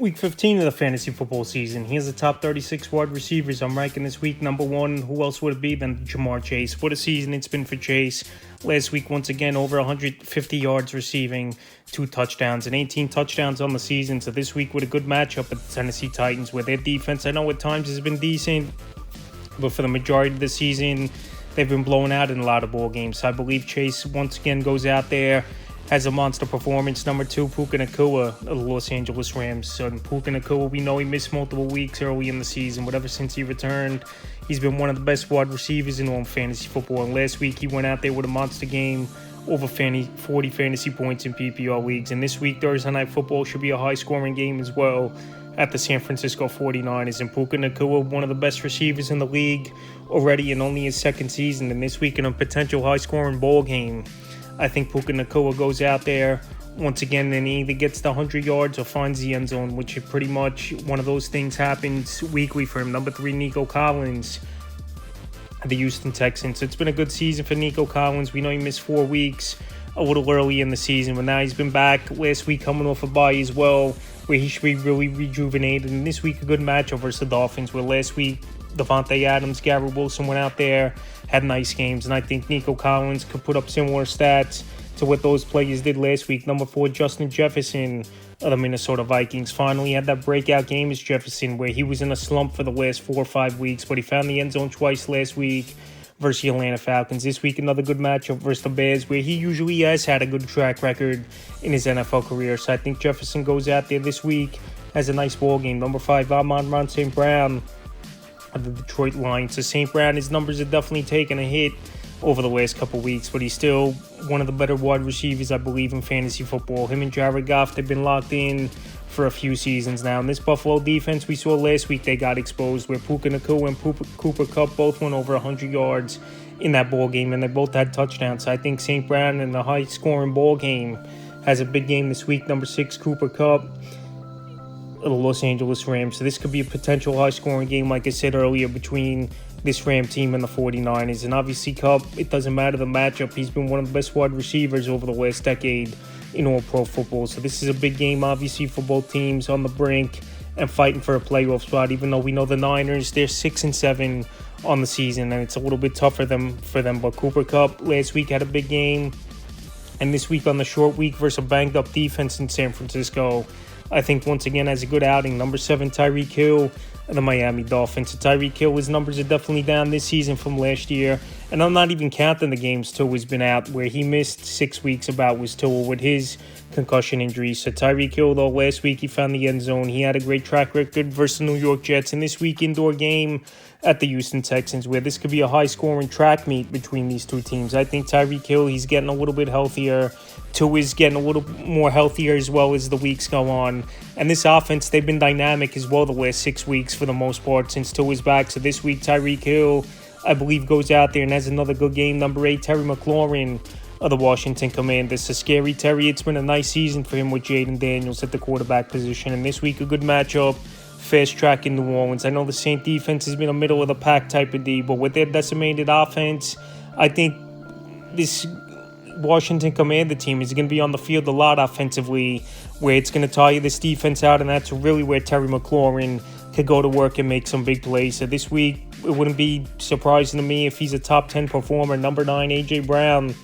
Week 15 of the fantasy football season. Here's the top 36 wide receivers I'm ranking this week. Number one, who else would it be than Ja'Marr Chase? What a season it's been for Chase. Last week, once again, over 150 yards receiving, 2 touchdowns, and 18 touchdowns on the season. So this week with a good matchup at the Tennessee Titans, where their defense, I know at times has been decent, but for the majority of the season, they've been blown out in a lot of ball games. So I believe Chase once again goes out there, has a monster performance. Number 2, Puka Nacua of the Los Angeles Rams. So Puka Nacua, we know he missed multiple weeks early in the season, but ever since he returned, he's been one of the best wide receivers in all fantasy football. And last week, he went out there with a monster game, over 40 fantasy points in PPR leagues. And this week, Thursday Night Football should be a high-scoring game as well at the San Francisco 49ers. And Puka Nacua, one of the best receivers in the league already in only his second season. And this week in a potential high-scoring ball game, I think Puka Nacua goes out there once again and he either gets the 100 yards or finds the end zone, which is pretty much one of those things happens weekly for him. Number 3, Nico Collins, the Houston Texans. It's been a good season for Nico Collins. We know he missed 4 weeks a little early in the season, but now he's been back last week coming off a bye as well, where he should be really rejuvenated. And this week, a good matchup versus the Dolphins, where last week, Davante Adams, Garrett Wilson went out there, had nice games, and I think Nico Collins could put up similar stats to what those players did last week. Number 4, Justin Jefferson of the Minnesota Vikings finally had that breakout game as Jefferson, where he was in a slump for the last 4 or 5 weeks, but he found the end zone twice last week versus the Atlanta Falcons. This week, another good matchup versus the Bears, where he usually has had a good track record in his NFL career. So I think Jefferson goes out there this week, has a nice ball game. Number 5, Amon-Ra St. Brown of the Detroit Lions. So St. Brown, his numbers are definitely taken a hit over the last couple weeks, but he's still one of the better wide receivers, I believe, in fantasy football. Him and Jared Goff, they've been locked in for a few seasons now. And this Buffalo defense we saw last week, they got exposed, where Puka Nacua and Cooper Kupp both went over 100 yards in that ball game, and they both had touchdowns. So I think St. Brown in the high-scoring ball game has a big game this week. Number 6, Cooper Kupp of the Los Angeles Rams. So this could be a potential high-scoring game, like I said earlier, between this Ram team and the 49ers. And obviously, Kupp, it doesn't matter the matchup. He's been one of the best wide receivers over the last decade in all pro football. So this is a big game, obviously, for both teams on the brink and fighting for a playoff spot, even though we know the Niners, they're 6-7 on the season, and it's a little bit tougher for them. But Cooper Kupp last week had a big game, and this week on the short week versus a banged-up defense in San Francisco, I think once again has a good outing. Number 7, Tyreek Hill of the Miami Dolphins. So Tyreek Hill, his numbers are definitely down this season from last year. And I'm not even counting the games Tua's been out, where he missed 6 weeks about was Tua with his concussion injury. So Tyreek Hill, though, last week he found the end zone. He had a great track record versus the New York Jets. And this week, indoor game at the Houston Texans, where this could be a high-scoring track meet between these two teams. I think Tyreek Hill, he's getting a little bit healthier. Tua's getting a little more healthier as well as the weeks go on. And this offense, they've been dynamic as well the last 6 weeks for the most part since Tua's back. So this week, Tyreek Hill, I believe, goes out there and has another good game. Number 8, Terry McLaurin of the Washington Commanders. So scary Terry, it's been a nice season for him with Jaden Daniels at the quarterback position. And this week, a good matchup, fast track in New Orleans. I know the Saint defense has been a middle-of-the-pack type of D, but with their decimated offense, I think this Washington Commander team is going to be on the field a lot offensively, where it's going to tire this defense out, and that's really where Terry McLaurin could go to work and make some big plays. So this week, it wouldn't be surprising to me if he's a top 10 performer. Number 9, A.J. Brown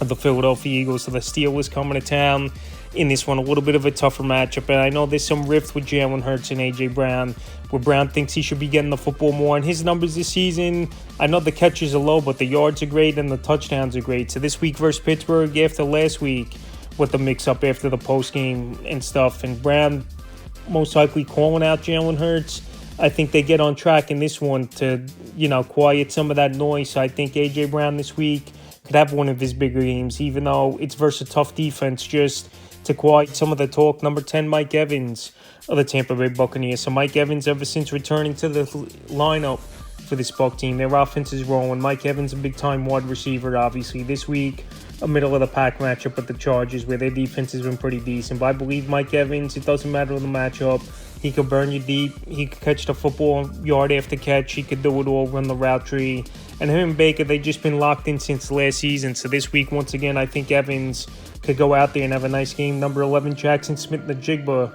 of the Philadelphia Eagles. So the Steelers coming to town in this one, a little bit of a tougher matchup. And I know there's some rift with Jalen Hurts and A.J. Brown, where Brown thinks he should be getting the football more. And his numbers this season, I know the catches are low, but the yards are great and the touchdowns are great. So this week versus Pittsburgh, after last week, with the mix-up after the post-game and stuff, and Brown most likely calling out Jalen Hurts, I think they get on track in this one to, quiet some of that noise. So I think A.J. Brown this week could have one of his bigger games, even though it's versus a tough defense, just to quiet some of the talk. Number 10, Mike Evans of the Tampa Bay Buccaneers. So Mike Evans, ever since returning to the lineup for this Buc team, their offense is rolling. Mike Evans, a big-time wide receiver, obviously. This week, a middle-of-the-pack matchup with the Chargers, where their defense has been pretty decent. But I believe Mike Evans, it doesn't matter the matchup. He could burn you deep. He could catch the football yard after catch. He could do it all, run the route tree. And him and Baker, they've just been locked in since last season. So this week, once again, I think Evans could go out there and have a nice game. Number 11, Jackson Smith-Njigba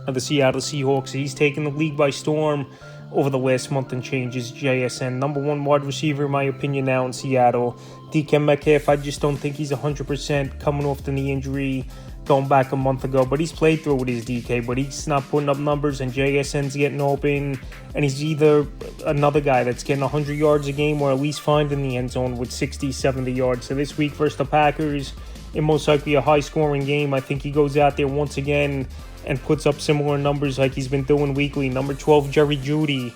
of the Seattle Seahawks. He's taken the league by storm over the last month and changes. JSN, number one wide receiver in my opinion now in Seattle. DK Metcalf, I just don't think he's 100% coming off the knee injury going back a month ago, but he's played through with his DK, but he's not putting up numbers, and JSN's getting open, and he's either another guy that's getting 100 yards a game or at least finding the end zone with 60, 70 yards. So this week versus the Packers, in most likely a high-scoring game, I think he goes out there once again and puts up similar numbers like he's been doing weekly. Number 12, Jerry Jeudy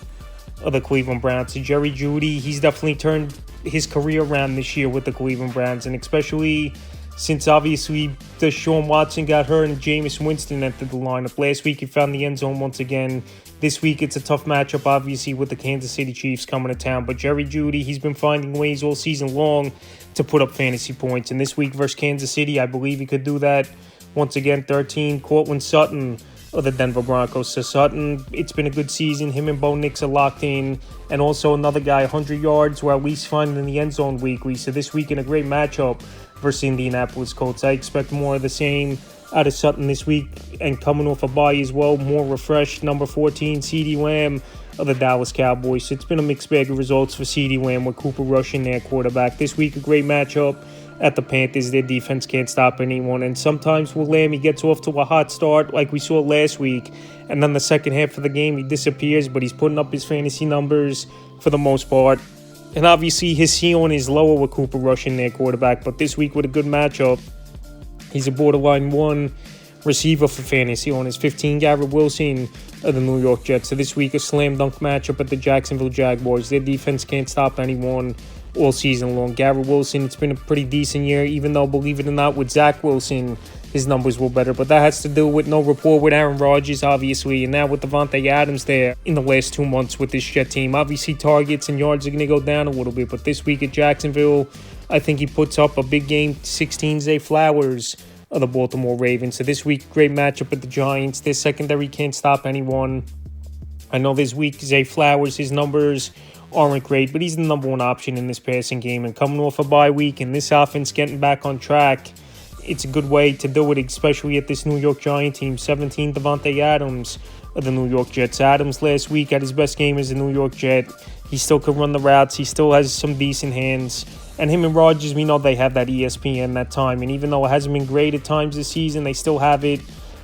of the Cleveland Browns. So Jerry Jeudy, he's definitely turned his career around this year with the Cleveland Browns, and especially since obviously Deshaun Watson got hurt and Jameis Winston entered the lineup. Last week he found the end zone once again. This week it's a tough matchup obviously with the Kansas City Chiefs coming to town. But Jerry Jeudy, he's been finding ways all season long to put up fantasy points. And this week versus Kansas City, I believe he could do that. Once again, 13, Courtland Sutton of the Denver Broncos. So Sutton, it's been a good season. Him and Bo Nix are locked in. And also another guy, 100 yards, or at least finding in the end zone weekly. So this week in a great matchup versus Indianapolis Colts. I expect more of the same out of Sutton this week, and coming off a bye as well, more refreshed. Number 14, CeeDee Lamb of the Dallas Cowboys. So it's been a mixed bag of results for CeeDee Lamb with Cooper Rush in their quarterback. This week, a great matchup at the Panthers. Their defense can't stop anyone, and sometimes with Lamb, he gets off to a hot start like we saw last week, and then the second half of the game, he disappears, but he's putting up his fantasy numbers for the most part. And obviously, his ceiling is lower with Cooper Rush in their quarterback. But this week, with a good matchup, he's a borderline one receiver for fantasy on his 15, Garrett Wilson of the New York Jets. So this week, a slam dunk matchup at the Jacksonville Jaguars. Their defense can't stop anyone all season long. Garrett Wilson, it's been a pretty decent year, even though, believe it or not, with Zach Wilson, his numbers were better. But that has to do with no rapport with Aaron Rodgers, obviously, and now with Davante Adams there in the last 2 months with this Jet team. Obviously, targets and yards are going to go down a little bit, but this week at Jacksonville, I think he puts up a big game. 16, Zay Flowers of the Baltimore Ravens. So this week, great matchup at the Giants. Their secondary can't stop anyone. I know this week, Zay Flowers, his numbers aren't great, but he's the number one option in this passing game. And coming off a bye week and this offense getting back on track, it's a good way to do it, especially at this New York Giant team. 17, Davante Adams of the New York Jets. Adams last week had his best game as a New York Jet. He still could run the routes. He still has some decent hands. And him and Rodgers, we know they have that ESPN that time. And even though it hasn't been great at times this season, they still have it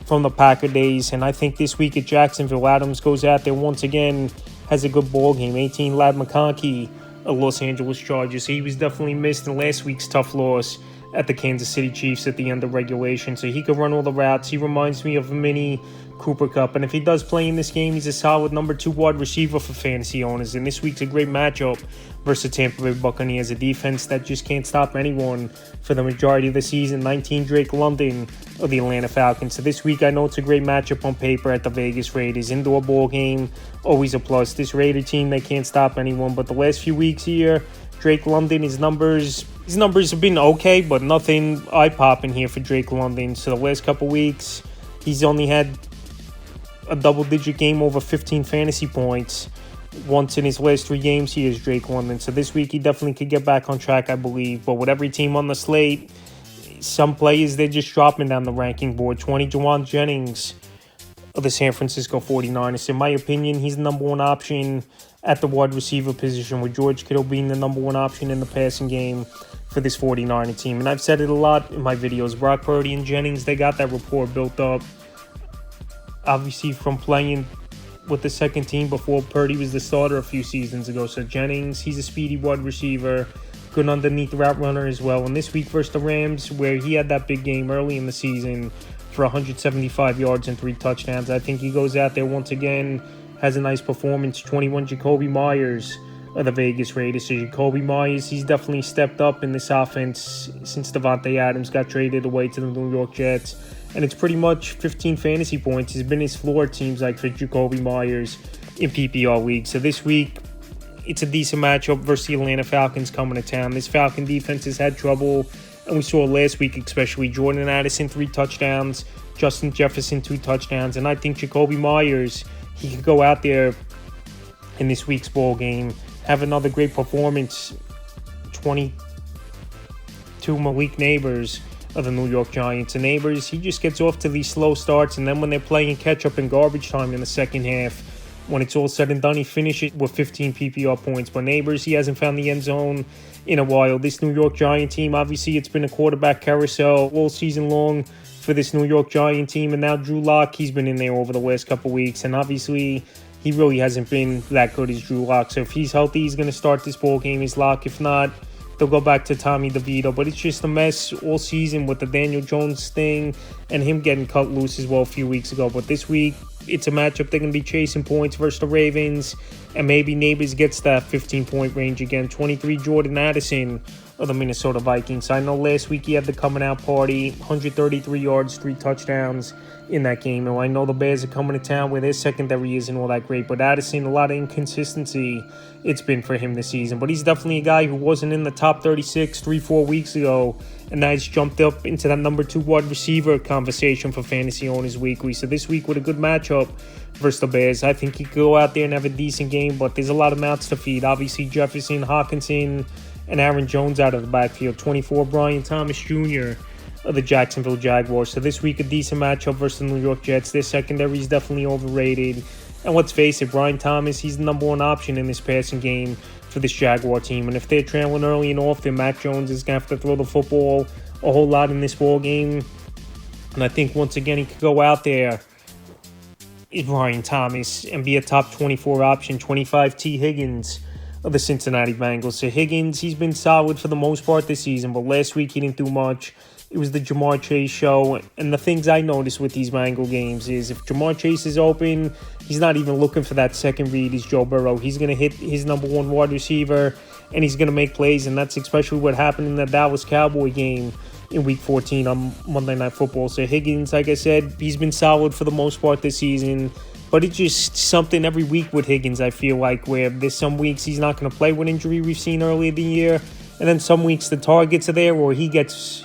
from the Packer days. And I think this week at Jacksonville, Adams goes out there once again, has a good ball game. 18, Ladd McConkey of Los Angeles Chargers. He was definitely missed in last week's tough loss at the Kansas City Chiefs at the end of regulation. So he could run all the routes. He reminds me of a mini Cooper Kupp. And if he does play in this game, he's a solid number 2 wide receiver for fantasy owners. And this week's a great matchup versus Tampa Bay Buccaneers, a defense that just can't stop anyone for the majority of the season. 19, Drake London of the Atlanta Falcons. So this week, I know it's a great matchup on paper at the Vegas Raiders. Indoor ball game, always a plus. This Raider team, they can't stop anyone. But the last few weeks here, Drake London, his numbers have been okay, but nothing eye-popping here for Drake London. So the last couple weeks, he's only had a double-digit game over 15 fantasy points once in his last 3 games. He is Drake London. So this week, he definitely could get back on track, I believe. But with every team on the slate, some players, they're just dropping down the ranking board. 20, Juwan Jennings of the San Francisco 49ers. In my opinion, he's the number one option at the wide receiver position, with George Kittle being the number one option in the passing game for this 49er team. And I've said it a lot in my videos. Brock Purdy and Jennings, they got that rapport built up, obviously from playing with the second team before Purdy was the starter a few seasons ago. So Jennings, he's a speedy wide receiver, good underneath route runner as well. And this week versus the Rams, where he had that big game early in the season for 175 yards and 3 touchdowns, I think he goes out there once again, has a nice performance. 21, Jacoby Myers of the Vegas Raiders. So Jacoby Myers, he's definitely stepped up in this offense since Davante Adams got traded away to the New York Jets. And it's pretty much 15 fantasy points has been his floor, it seems like, for Jacoby Myers in PPR league. So this week, it's a decent matchup versus the Atlanta Falcons coming to town. This Falcon defense has had trouble, and we saw last week especially. Jordan Addison, 3 touchdowns. Justin Jefferson, 2 touchdowns. And I think Jacoby Myers, he could go out there in this week's ball game, have another great performance. 22, Malik Neighbors of the New York Giants. And Neighbors, he just gets off to these slow starts, and then when they're playing catch up in garbage time in the second half, when it's all said and done, he finishes with 15 PPR points. But Neighbors, he hasn't found the end zone in a while. This New York Giant team, obviously it's been a quarterback carousel all season long for this New York Giant team. And now Drew Lock, he's been in there over the last couple weeks. And obviously he really hasn't been that good as Drew Lock. So if he's healthy, he's going to start this ball game as Lock. If not, they'll go back to Tommy DeVito. But it's just a mess all season with the Daniel Jones thing and him getting cut loose as well a few weeks ago. But this week, it's a matchup they're going to be chasing points versus the Ravens. And maybe Neighbors gets that 15-point range again. 23, Jordan Addison of the Minnesota Vikings. I know last week he had the coming out party. 133 yards, 3 touchdowns in that game. And I know the Bears are coming to town where their secondary isn't all that great. But Addison, a lot of inconsistency it's been for him this season. But he's definitely a guy who wasn't in the top 36 3-4 weeks ago. And now he's jumped up into that number 2 wide receiver conversation for fantasy owners weekly. So this week with a good matchup versus the Bears, I think he could go out there and have a decent game. But there's a lot of mouths to feed. Obviously Jefferson, Hawkinson, and Aaron Jones out of the backfield. 24, Brian Thomas Jr. of the Jacksonville Jaguars. So this week a decent matchup versus the New York Jets. Their secondary is definitely overrated. And let's face it, Brian Thomas, he's the number 1 option in this passing game for this Jaguar team. And if they're trailing early and often, Mac Jones is going to have to throw the football a whole lot in this ball game. And I think once again he could go out there, is Brian Thomas, and be a top 24 option. 25, T. Higgins of the Cincinnati Bengals. So Higgins, he's been solid for the most part this season, but last week he didn't do much. It was the Jamar Chase show. And the things I noticed with these Bengal games is if Jamar Chase is open, he's not even looking for that second read. He's Joe Burrow. He's going to hit his number 1 wide receiver, and he's going to make plays. And that's especially what happened in the Dallas Cowboy game in Week 14 on Monday Night Football. So Higgins, like I said, he's been solid for the most part this season. But it's just something every week with Higgins, I feel like, where there's some weeks he's not going to play with injury we've seen earlier in the year. And then some weeks the targets are there or he's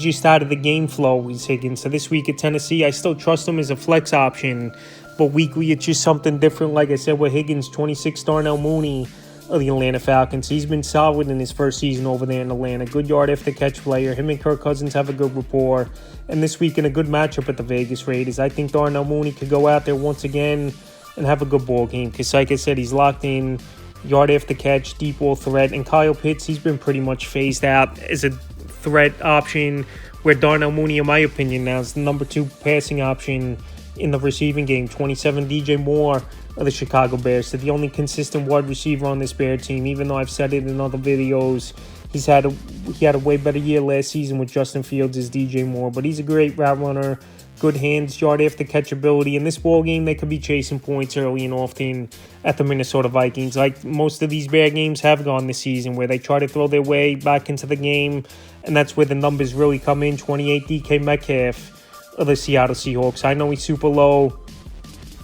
just out of the game flow, he's Higgins. So this week at Tennessee, I still trust him as a flex option. But weekly, it's just something different. Like I said, with Higgins, 26, Darnell Mooney of the Atlanta Falcons. He's been solid in his first season over there in Atlanta. Good yard after catch player. Him and Kirk Cousins have a good rapport. And this week in a good matchup at the Vegas Raiders, I think Darnell Mooney could go out there once again and have a good ball game. Because like I said, he's locked in. Yard after catch, deep ball threat. And Kyle Pitts, he's been pretty much phased out as a threat option, where Darnell Mooney, in my opinion, now is the number 2 passing option in the receiving game. 27, DJ Moore of the Chicago Bears. So the only consistent wide receiver on this Bear team, even though I've said it in other videos, he had a way better year last season with Justin Fields as DJ Moore. But he's a great route runner, good hands, yard after catch ability. In this ball game, they could be chasing points early and often at the Minnesota Vikings, like most of these Bear games have gone this season, where they try to throw their way back into the game, and that's where the numbers really come in. 28, DK Metcalf of the Seattle Seahawks. I know he's super low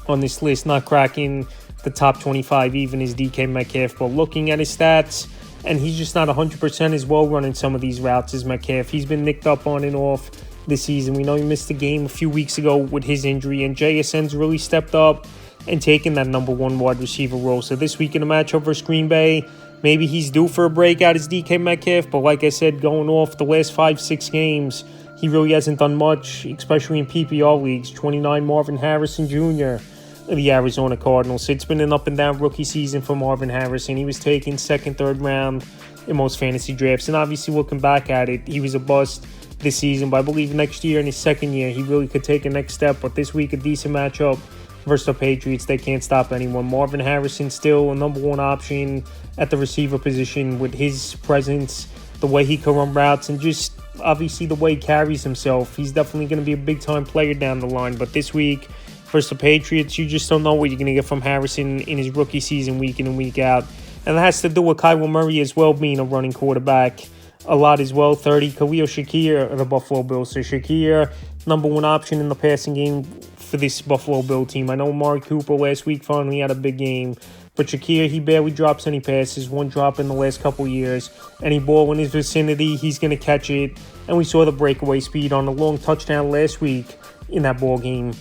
on this list, not cracking the top 25 even as DK Metcalf, but looking at his stats, and he's just not 100% as well running some of these routes as Metcalf. He's been nicked up on and off this season. We know he missed the game a few weeks ago with his injury, and JSN's really stepped up and taken that number 1 wide receiver role. So this week in a matchup versus Green Bay, maybe he's due for a breakout as DK Metcalf, but like I said, going off the last 5-6 games, he really hasn't done much, especially in PPR leagues. 29, Marvin Harrison Jr. of the Arizona Cardinals. It's been an up-and-down rookie season for Marvin Harrison. He was taken 2nd, 3rd round in most fantasy drafts, and obviously looking back at it, he was a bust this season, but I believe next year, in his 2nd year, he really could take a next step. But this week, a decent matchup versus the Patriots. They can't stop anyone. Marvin Harrison still a number 1 option at the receiver position with his presence, the way he can run routes, and just obviously the way he carries himself. He's definitely going to be a big-time player down the line. But this week versus the Patriots, you just don't know what you're going to get from Harrison in his rookie season week in and week out. And that has to do with Kyler Murray as well being a running quarterback a lot as well. 30, Khalil Shakir of the Buffalo Bills. So Shakir, number 1 option in the passing game for this Buffalo Bill team. I know Amari Cooper last week finally had a big game, but Shakir, he barely drops any passes. 1 drop in the last couple years. Any ball in his vicinity, he's going to catch it. And we saw the breakaway speed on a long touchdown last week in that ball game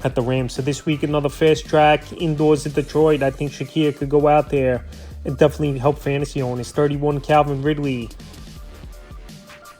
at the Rams. So this week, another fast track indoors at Detroit. I think Shakir could go out there and definitely help fantasy owners. 31, Calvin Ridley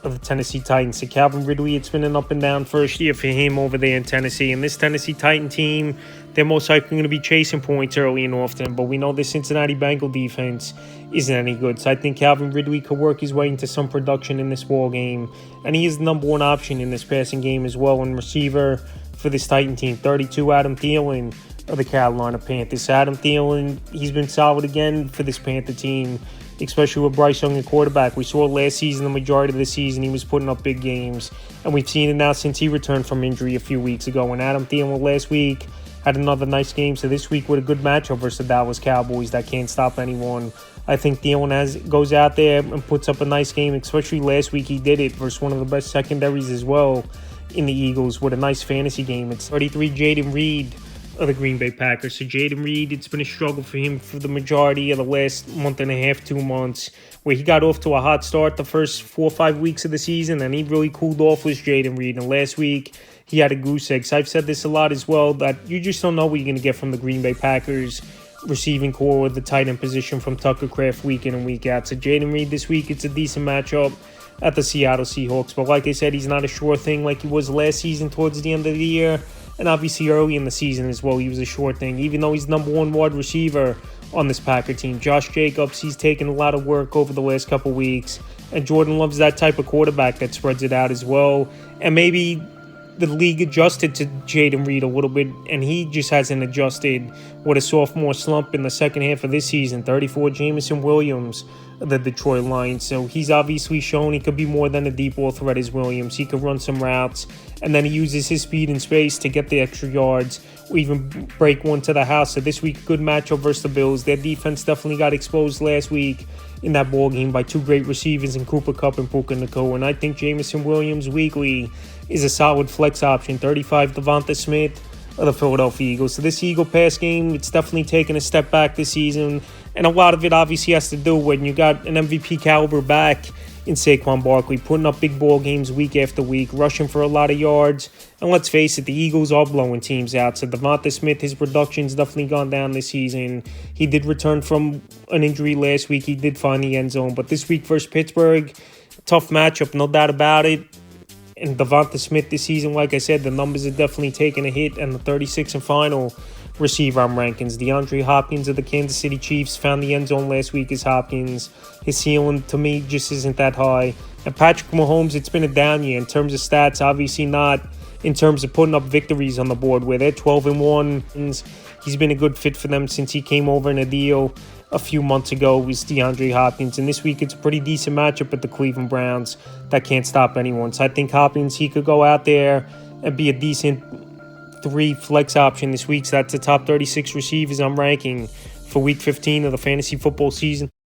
of the Tennessee Titans. So Calvin Ridley, it's been an up and down first year for him over there in Tennessee. And this Tennessee Titan team, they're most likely going to be chasing points early and often. But we know the Cincinnati Bengal defense isn't any good. So I think Calvin Ridley could work his way into some production in this ball game. And he is the number one option in this passing game as well. And receiver for this Titan team, 32, Adam Thielen of the Carolina Panthers. Adam Thielen, he's been solid again for this Panther team, especially with Bryce Young at quarterback. We saw last season, the majority of the season, he was putting up big games. And we've seen it now since he returned from injury a few weeks ago. And Adam Thielen last week had another nice game. So this week with a good matchup versus the Dallas Cowboys that can't stop anyone. I think Thielen goes out there and puts up a nice game, especially last week he did it versus one of the best secondaries as well in the Eagles with a nice fantasy game. It's 33, Jayden Reed of the Green Bay Packers. So Jayden Reed, it's been a struggle for him for the majority of the last month and a half, 2 months, where he got off to a hot start the first 4 or 5 weeks of the season, and he really cooled off with Jayden Reed. And last week, he had a goose egg. So I've said this a lot as well, that you just don't know what you're going to get from the Green Bay Packers receiving core with the tight end position from Tucker Kraft week in and week out. So Jayden Reed this week, it's a decent matchup at the Seattle Seahawks. But like I said, he's not a sure thing like he was last season towards the end of the year. And obviously early in the season as well, he was a sure thing, even though he's number one wide receiver on this Packer team. Josh Jacobs, he's taken a lot of work over the last couple weeks. And Jordan Love's that type of quarterback that spreads it out as well. And maybe the league adjusted to Jayden Reed a little bit, and he just hasn't adjusted with a sophomore slump in the second half of this season. 34, Jameson Williams of the Detroit Lions. So he's obviously shown he could be more than a deep ball threat as Williams. He could run some routes, and then he uses his speed and space to get the extra yards or even break one to the house. So this week, good matchup versus the Bills. Their defense definitely got exposed last week in that ball game by two great receivers in Cooper Kupp and Puka Nacua. And I think Jameson Williams weekly is a solid flex option. 35, Devonta Smith of the Philadelphia Eagles. So this Eagle pass game, it's definitely taken a step back this season. And a lot of it obviously has to do when you got an MVP caliber back in Saquon Barkley, putting up big ball games week after week, rushing for a lot of yards. And let's face it, the Eagles are blowing teams out. So Devonta Smith, his production's definitely gone down this season. He did return from an injury last week. He did find the end zone. But this week versus Pittsburgh, tough matchup, no doubt about it. And Devonta Smith this season, like I said, the numbers are definitely taking a hit. And the 36th and final receiver on rankings, DeAndre Hopkins of the Kansas City Chiefs, found the end zone last week as Hopkins. His ceiling, to me, just isn't that high. And Patrick Mahomes, it's been a down year in terms of stats. Obviously not in terms of putting up victories on the board where they're 12-1. He's been a good fit for them since he came over in a deal a few months ago with DeAndre Hopkins. And this week, it's a pretty decent matchup at the Cleveland Browns that can't stop anyone. So I think Hopkins, he could go out there and be a decent 3 flex option this week. So that's the top 36 receivers I'm ranking for week 15 of the fantasy football season.